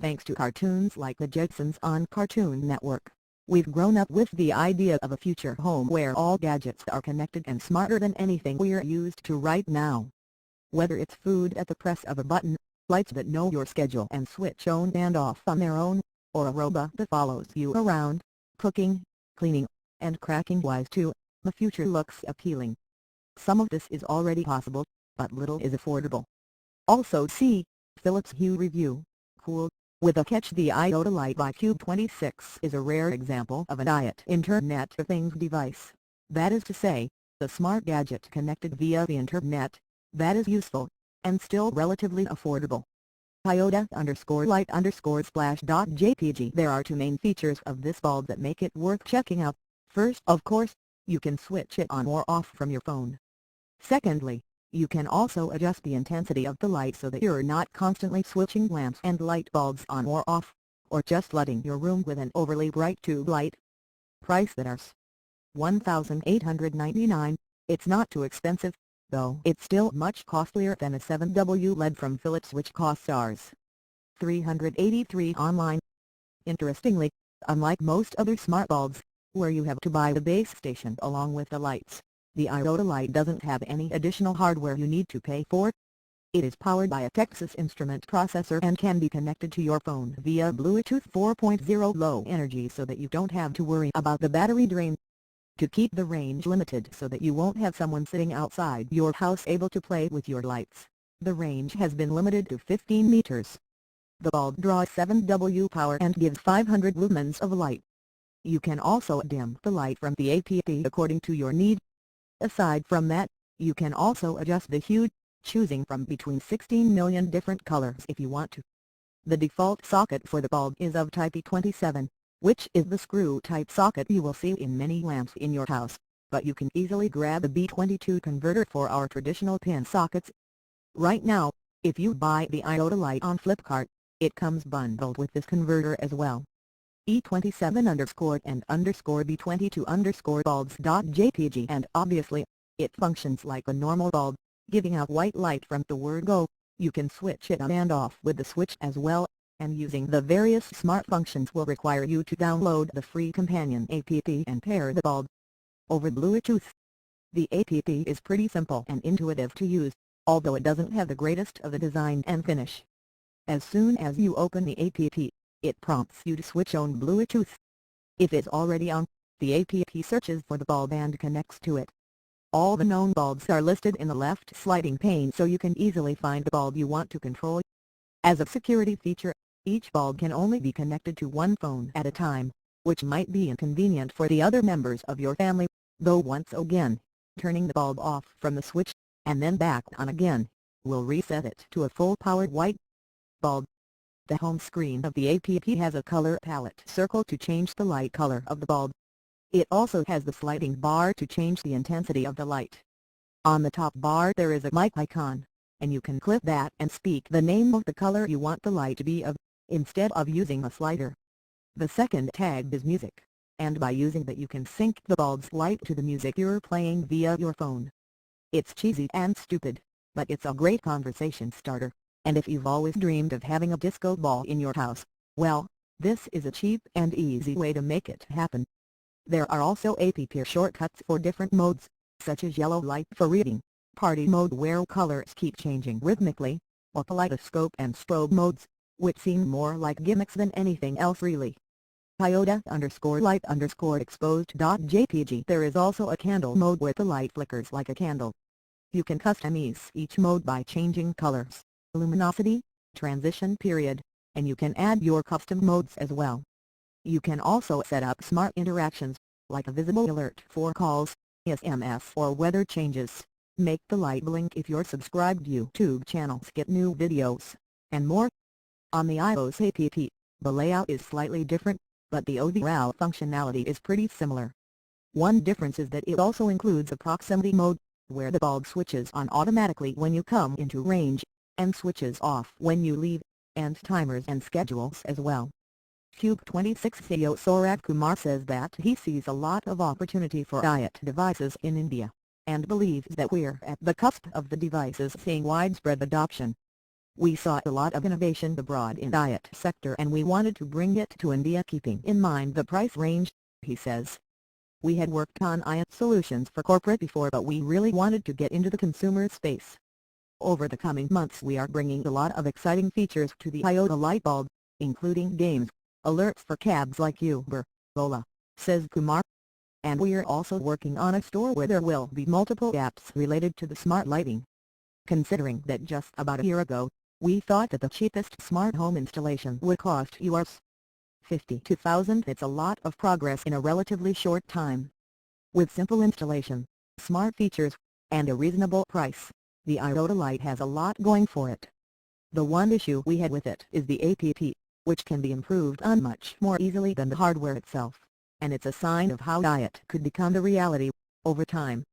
Thanks to cartoons like the Jetsons on Cartoon Network, we've grown up with the idea of a future home where all gadgets are connected and smarter than anything we're used to right now. Whether it's food at the press of a button, lights that know your schedule and switch on and off on their own, or a robot that follows you around, cooking, cleaning, and cracking wise too, the future looks appealing. Some of this is already possible, but little is affordable. Also see Philips Hue review. Cool, with a catch. The iota Lite by Cube26 is a rare example of an IoT Internet of Things device. That is to say, a smart gadget connected via the internet, that is useful, and still relatively affordable. iota_Lite_splash.jpg. There are two main features of this bulb that make it worth checking out. First, of course, you can switch it on or off from your phone. Secondly, you can also adjust the intensity of the light so that you're not constantly switching lamps and light bulbs on or off, or just flooding your room with an overly bright tube light. Price that Rs. $1,899, it's not too expensive, though it's still much costlier than a 7W LED from Philips, which costs Rs. $383 online. Interestingly, unlike most other smart bulbs, where you have to buy the base station along with the lights, the iota Lite doesn't have any additional hardware you need to pay for. It is powered by a Texas Instrument processor and can be connected to your phone via Bluetooth 4.0 low energy, so that you don't have to worry about the battery drain. To keep the range limited so that you won't have someone sitting outside your house able to play with your lights, the range has been limited to 15 meters. The bulb draws 7W power and gives 500 lumens of light. You can also dim the light from the app according to your need. Aside from that, you can also adjust the hue, choosing from between 16 million different colors if you want to. The default socket for the bulb is of type E27, which is the screw-type socket you will see in many lamps in your house, but you can easily grab a B22 converter for our traditional pin sockets. Right now, if you buy the iota Lite on Flipkart, it comes bundled with this converter as well. E27_and_B22_bulbs.jpg, and obviously, it functions like a normal bulb, giving out white light from the word go. You can switch it on and off with the switch as well, and using the various smart functions will require you to download the free companion app and pair the bulb over Bluetooth. The app is pretty simple and intuitive to use, although it doesn't have the greatest of the design and finish. As soon as you open the app, it prompts you to switch on Bluetooth. If it's already on, the app searches for the bulb and connects to it. All the known bulbs are listed in the left sliding pane, so you can easily find the bulb you want to control. As a security feature, each bulb can only be connected to one phone at a time, which might be inconvenient for the other members of your family, though once again, turning the bulb off from the switch, and then back on again, will reset it to a full-powered white bulb. The home screen of the app has a color palette circle to change the light color of the bulb. It also has the sliding bar to change the intensity of the light. On the top bar there is a mic icon, and you can click that and speak the name of the color you want the light to be of, instead of using a slider. The second tag is music, and by using that you can sync the bulb's light to the music you're playing via your phone. It's cheesy and stupid, but it's a great conversation starter. And if you've always dreamed of having a disco ball in your house, well, this is a cheap and easy way to make it happen. There are also app shortcuts for different modes, such as yellow light for reading, party mode where colors keep changing rhythmically, or kaleidoscope and strobe modes, which seem more like gimmicks than anything else really. iota_Lite_exposed.jpg. There is also a candle mode where the light flickers like a candle. You can customize each mode by changing colors, luminosity, transition period, and you can add your custom modes as well. You can also set up smart interactions, like a visible alert for calls, SMS or weather changes, make the light blink if your subscribed YouTube channels get new videos, and more. On the iOS app, the layout is slightly different, but the overall functionality is pretty similar. One difference is that it also includes a proximity mode, where the bulb switches on automatically when you come into range, and switches off when you leave, and timers and schedules as well. Cube26 CEO Saurabh Kumar says that he sees a lot of opportunity for IoT devices in India, and believes that we're at the cusp of the devices seeing widespread adoption. We saw a lot of innovation abroad in diet sector and we wanted to bring it to India keeping in mind the price range, he says. We had worked on iota solutions for corporate before but we really wanted to get into the consumer space. Over the coming months we are bringing a lot of exciting features to the iota light bulb, including games, alerts for cabs like Uber, Ola, says Kumar. And we're also working on a store where there will be multiple apps related to the smart lighting. Considering that just about a year ago, we thought that the cheapest smart home installation would cost US $52,000. It's a lot of progress in a relatively short time. With simple installation, smart features, and a reasonable price, the iota Lite has a lot going for it. The one issue we had with it is the app, which can be improved on much more easily than the hardware itself, and it's a sign of how diet could become the reality over time.